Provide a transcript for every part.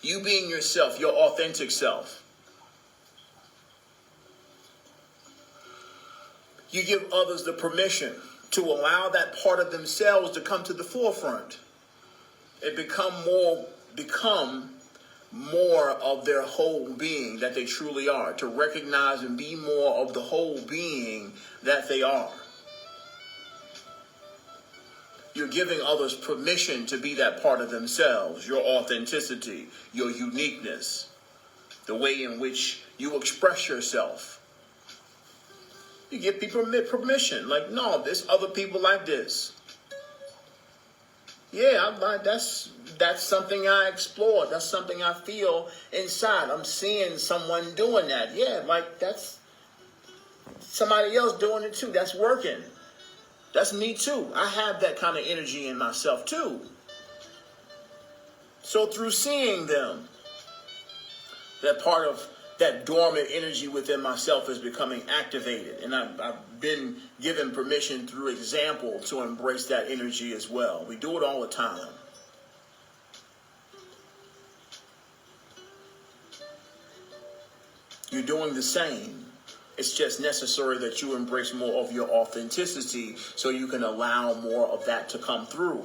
You being yourself, your authentic self. You give others the permission to allow that part of themselves to come to the forefront. It become more of their whole being that they truly are, to recognize and be more of the whole being that they are. You're giving others permission to be that part of themselves, your authenticity, your uniqueness, the way in which you express yourself. You give people permission, like, no, there's other people like this. Yeah, that's something I explore. That's something I feel inside. I'm seeing someone doing that. Yeah, like that's somebody else doing it too. That's working. That's me too. I have that kind of energy in myself too. So through seeing them, that part of that dormant energy within myself is becoming activated. And I've been given permission through example to embrace that energy as well. We do it all the time. You're doing the same. It's just necessary that you embrace more of your authenticity so you can allow more of that to come through.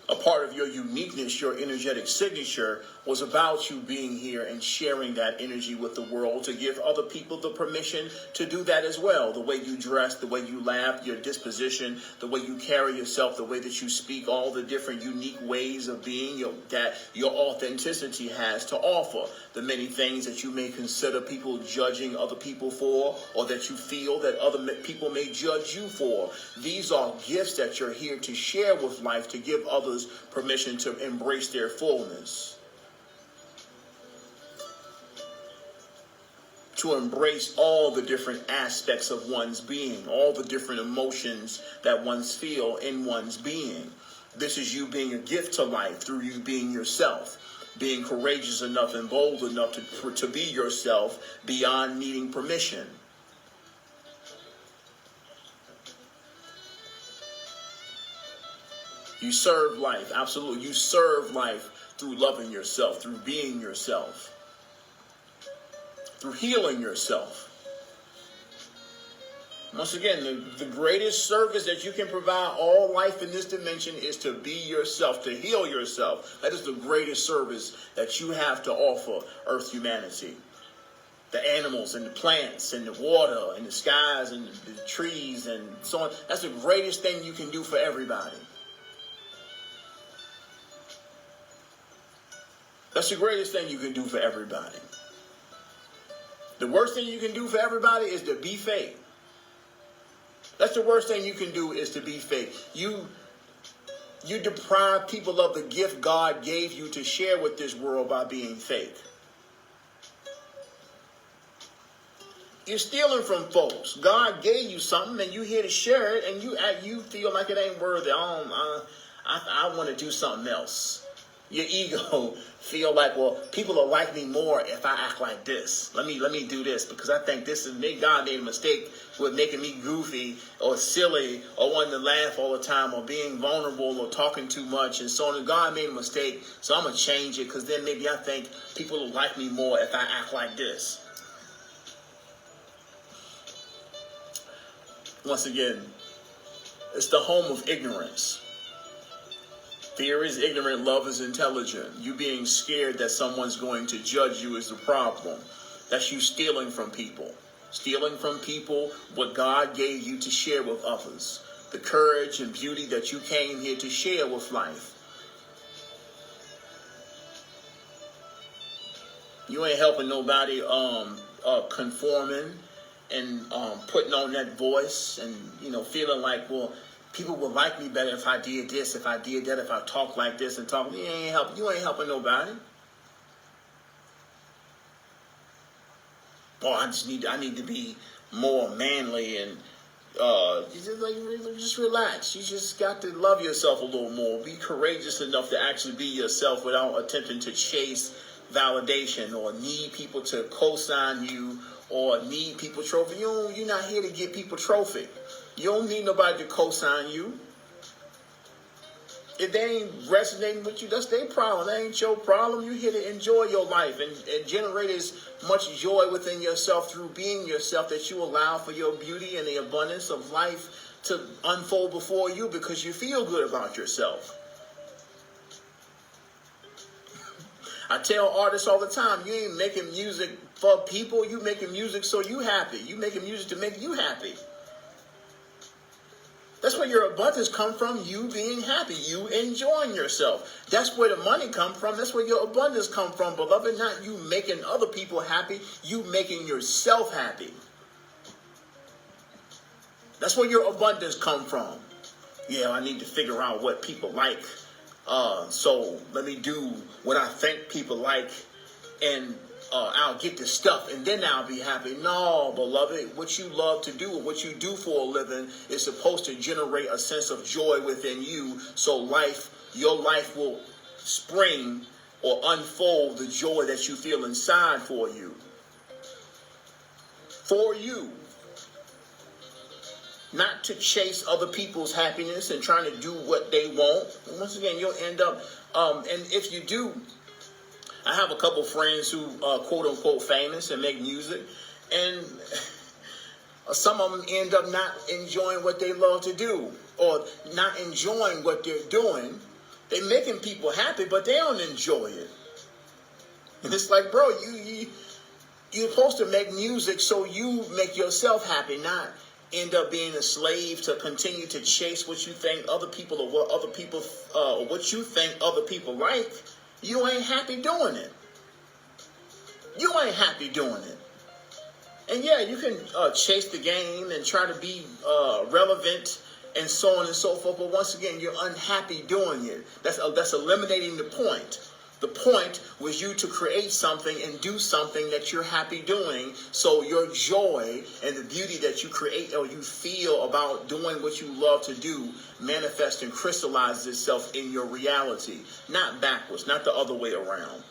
A part of your uniqueness, your energetic signature, was about you being here and sharing that energy with the world to give other people the permission to do that as well. The way you dress, the way you laugh, your disposition, the way you carry yourself, the way that you speak, all the different unique ways of being that your authenticity has to offer. The many things that you may consider people judging other people for, or that you feel that other people may judge you for. These are gifts that you're here to share with life, to give others permission to embrace their fullness, to embrace all the different aspects of one's being, all the different emotions that one's feel in one's being. This is you being a gift to life through you being yourself, being courageous enough and bold enough to be yourself beyond needing permission. You serve life, absolutely. You serve life through loving yourself, through being yourself, through healing yourself. Once again, the greatest service that you can provide all life in this dimension is to be yourself, to heal yourself. That is the greatest service that you have to offer Earth humanity. The animals and the plants and the water and the skies and the trees and so on. That's the greatest thing you can do for everybody. That's the greatest thing you can do for everybody. The worst thing you can do for everybody is to be fake. That's the worst thing you can do, is to be fake. You deprive people of the gift God gave you to share with this world by being fake. You're stealing from folks. God gave you something and you're here to share it, and you feel like it ain't worthy. I want to do something else. Your ego feel like, well, people will like me more if I act like this. Let me do this because I think this is God made a mistake with making me goofy or silly or wanting to laugh all the time or being vulnerable or talking too much and so on. And God made a mistake, so I'm going to change it because then maybe I think people will like me more if I act like this. Once again, it's the home of ignorance. Fear is ignorant, love is intelligent. You being scared that someone's going to judge you is the problem. That's you stealing from people. Stealing from people what God gave you to share with others. The courage and beauty that you came here to share with life. You ain't helping nobody conforming and putting on that voice and, feeling like, well, people would like me better if I did this, if I did that, if I talk like this and talk. You ain't helping nobody. Oh, I need to be more manly and just relax. You just got to love yourself a little more. Be courageous enough to actually be yourself without attempting to chase validation or need people to co-sign you or need people trophy. You're not here to get people trophy. You don't need nobody to co-sign you. if they ain't resonating with you, that's their problem. That ain't your problem. You're here to enjoy your life and generate as much joy within yourself through being yourself that you allow for your beauty and the abundance of life to unfold before you because you feel good about yourself. I tell artists all the time, you ain't making music for people. You making music so you happy. You making music to make you happy. That's where your abundance come from, you being happy, you enjoying yourself. That's where the money come from. That's where your abundance come from, beloved. Not you making other people happy, you making yourself happy. That's where your abundance come from. Yeah, I need to figure out what people like. So let me do what I think people like, and I'll get the stuff and then I'll be happy. No, beloved, what you love to do or what you do for a living is supposed to generate a sense of joy within you. So your life will spring or unfold the joy that you feel inside for you. For you. Not to chase other people's happiness and trying to do what they want. And once again, you'll end up, and if you do, I have a couple friends who quote unquote famous and make music, and some of them end up not enjoying what they love to do or not enjoying what they're doing. They're making people happy, but they don't enjoy it. And it's like, bro, you're supposed to make music so you make yourself happy, not end up being a slave to continue to chase what you think other people or what other people or what you think other people like. You ain't happy doing it. You ain't happy doing it. And yeah, you can chase the game and try to be relevant and so on and so forth. But once again, you're unhappy doing it. That's eliminating the point. The point was you to create something and do something that you're happy doing. So your joy and the beauty that you create or you feel about doing what you love to do manifests and crystallizes itself in your reality. Not backwards, not the other way around.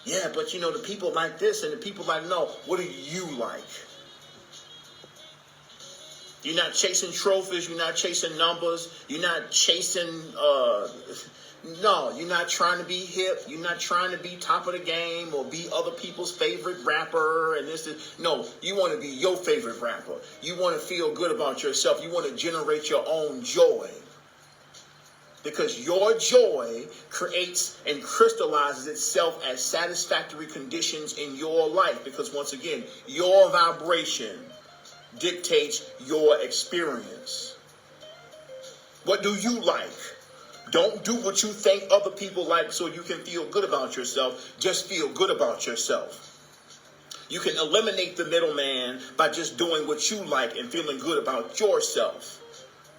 Yeah, but the people like this and the people like, no, what do you like? You're not chasing trophies. You're not chasing numbers. You're not chasing... No, you're not trying to be hip. You're not trying to be top of the game or be other people's favorite rapper. And no, you want to be your favorite rapper. You want to feel good about yourself. You want to generate your own joy. Because your joy creates and crystallizes itself as satisfactory conditions in your life. Because once again, your vibration dictates your experience. What do you like? Don't do what you think other people like so you can feel good about yourself. Just feel good about yourself. You can eliminate the middleman by just doing what you like and feeling good about yourself.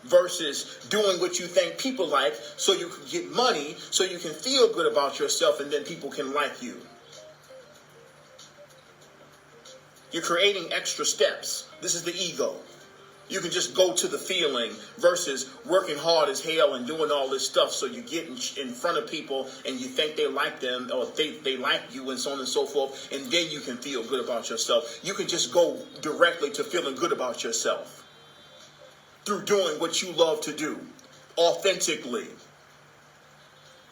Versus doing what you think people like so you can get money, so you can feel good about yourself and then people can like you. You're creating extra steps. This is the ego. You can just go to the feeling versus working hard as hell and doing all this stuff so you get in front of people and you think they like them or they like you and so on and so forth, and then you can feel good about yourself. You can just go directly to feeling good about yourself through doing what you love to do authentically.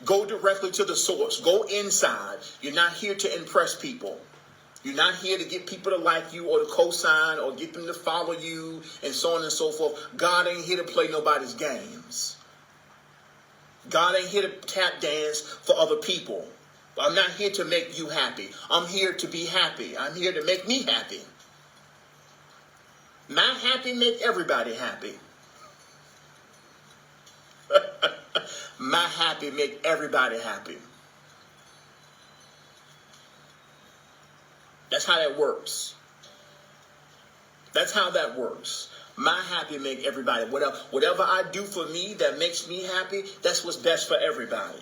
Go directly to the source. Go inside. You're not here to impress people. You're not here to get people to like you or to co-sign or get them to follow you and so on and so forth. God ain't here to play nobody's games. God ain't here to tap dance for other people. I'm not here to make you happy. I'm here to be happy. I'm here to make me happy. Not happy, make everybody happy. My happy, make everybody happy. That's how that works. That's how that works. My happy make everybody. Whatever I do for me that makes me happy, that's what's best for everybody.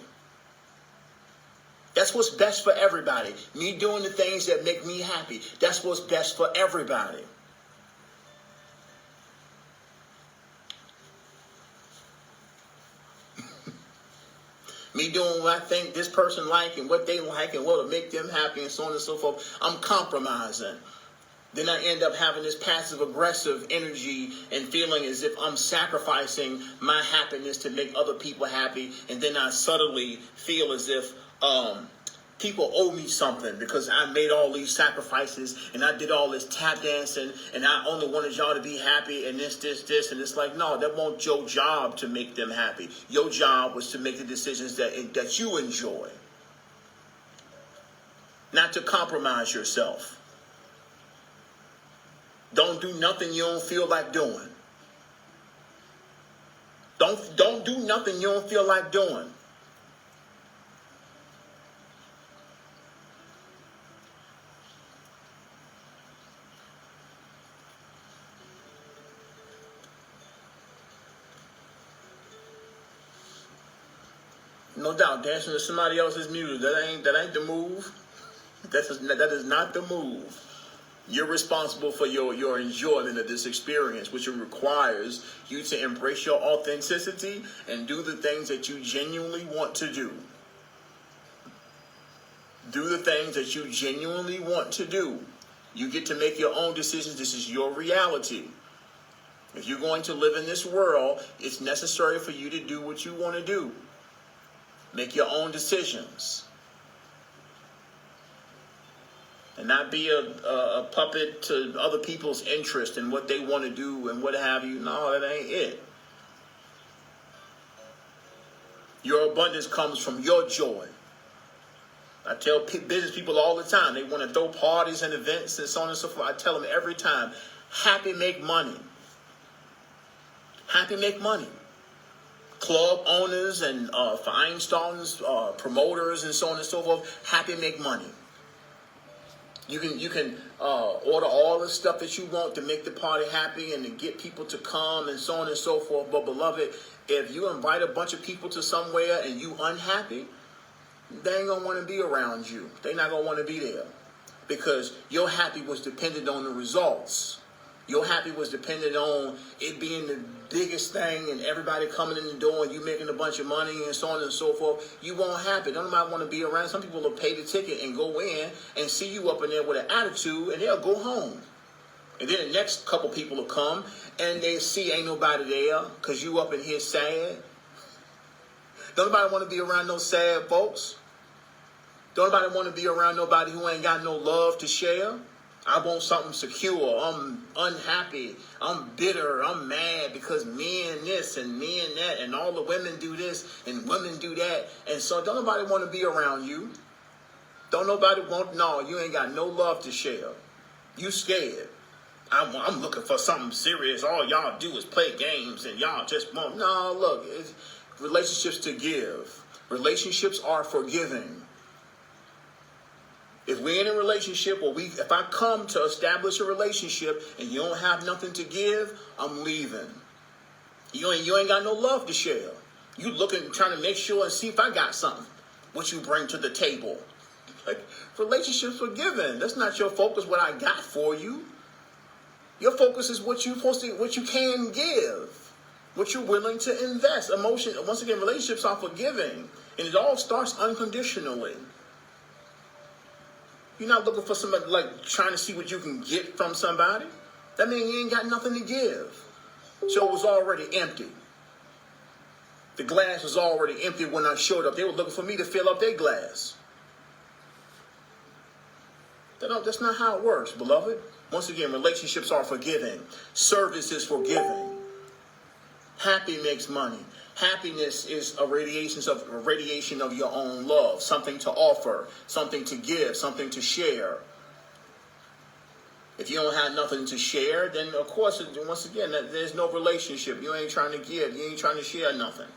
That's what's best for everybody. Me doing the things that make me happy. That's what's best for everybody. Me doing what I think this person like and what they like and what will make them happy and so on and so forth. I'm compromising. Then I end up having this passive aggressive energy and feeling as if I'm sacrificing my happiness to make other people happy. And then I subtly feel as if people owe me something because I made all these sacrifices and I did all this tap dancing and I only wanted y'all to be happy and this. And it's like, no, that wasn't your job to make them happy. Your job was to make the decisions that you enjoy. Not to compromise yourself. Don't do nothing you don't feel like doing. Don't do nothing you don't feel like doing. No doubt, dancing to somebody else's music, that ain't the move. That is not the move. You're responsible for your enjoyment of this experience, which requires you to embrace your authenticity and do the things that you genuinely want to do. Do the things that you genuinely want to do. You get to make your own decisions. This is your reality. If you're going to live in this world, it's necessary for you to do what you want to do. Make your own decisions. And not be a puppet to other people's interest and what they want to do and what have you. No, that ain't it. Your abundance comes from your joy. I tell business people all the time, they want to throw parties and events and so on and so forth. I tell them every time, happy make money. Happy make money. Club owners and Feinstein's promoters and so on and so forth, happy make money. You can order all the stuff that you want to make the party happy and to get people to come and so on and so forth. But beloved, if you invite a bunch of people to somewhere and you unhappy, they ain't gonna want to be around you. They're not gonna want to be there because your happy was dependent on the results. Your happy was dependent on it being the biggest thing and everybody coming in the door and you making a bunch of money and so on and so forth. You won't happy. Don't nobody want to be around. Some people will pay the ticket and go in and see you up in there with an attitude and they'll go home. And then the next couple people will come and they see ain't nobody there because you up in here sad. Don't nobody want to be around no sad folks. Don't nobody want to be around nobody who ain't got no love to share. I want something secure. I'm unhappy. I'm bitter. I'm mad because men this and men that and all the women do this and women do that. And so don't nobody want to be around you. Don't nobody want, no, you ain't got no love to share. You scared. I'm looking for something serious. All y'all do is play games and y'all just want, no, look, it's relationships to give. Relationships are forgiving. If we're in a relationship or if I come to establish a relationship and you don't have nothing to give, I'm leaving. You ain't got no love to share. You looking, trying to make sure and see if I got something. What you bring to the table. Like, relationships are given. That's not your focus, what I got for you. Your focus is what you can give. What you're willing to invest. Emotion, once again, relationships are forgiving. And it all starts unconditionally. You're not looking for somebody, like, trying to see what you can get from somebody. That means you ain't got nothing to give. So it was already empty. The glass was already empty when I showed up. They were looking for me to fill up their glass. That's not how it works, beloved. Once again, relationships are forgiving. Service is forgiving. Happy makes money. Happiness is a radiation of your own love, something to offer, something to give, something to share. If you don't have nothing to share, then of course, once again, there's no relationship. You ain't trying to give. You ain't trying to share nothing.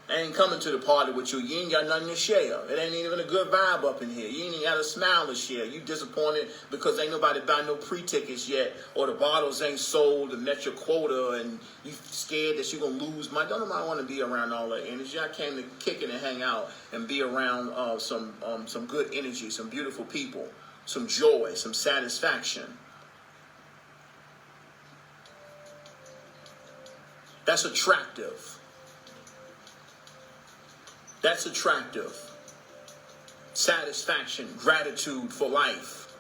I ain't coming to the party with you. You ain't got nothing to share. It ain't even a good vibe up in here. You ain't even got a smile to share. You disappointed because ain't nobody buy no pre-tickets yet, or the bottles ain't sold and met your quota, and you scared that you're going to lose money. Don't nobody want to be around all that energy. I came to kick it and hang out and be around some good energy, some beautiful people, some joy, some satisfaction. That's attractive. That's attractive. Satisfaction, gratitude for life.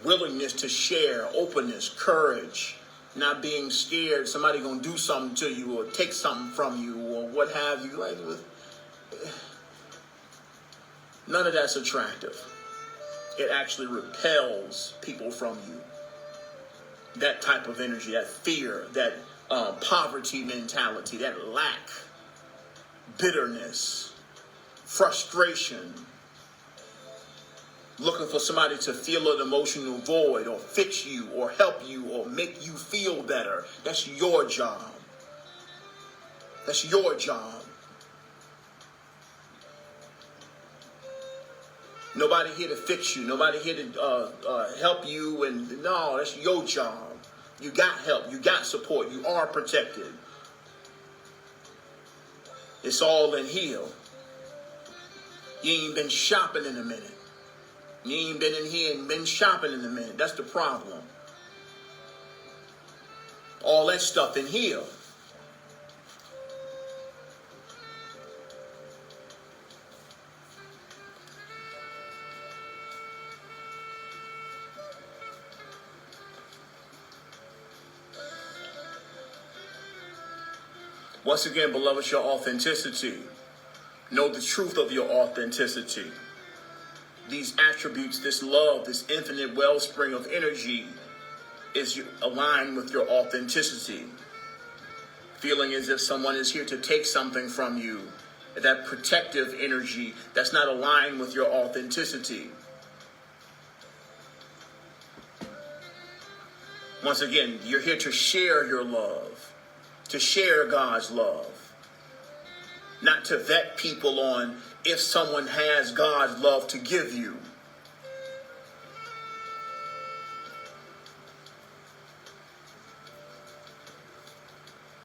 willingness to share, openness, courage, not being scared somebody gonna do something to you or take something from you or what have you. Like, none of that's attractive. It actually repels people from you. That type of energy, that fear, that poverty mentality, that lack, bitterness, frustration, looking for somebody to fill an emotional void or fix you or help you or make you feel better. That's your job. That's your job. Nobody here to fix you. Nobody here to help you. And no, that's your job. You got help. You got support. You are protected. It's all in here. You ain't been shopping in a minute. You ain't been in here and been shopping in a minute. That's the problem. All that stuff in here. Once again, beloved, your authenticity. Know the truth of your authenticity. These attributes, this love, this infinite wellspring of energy is aligned with your authenticity. Feeling as if someone is here to take something from you. That protective energy that's not aligned with your authenticity. Once again, you're here to share your love. To share God's love. Not to vet people on if someone has God's love to give you.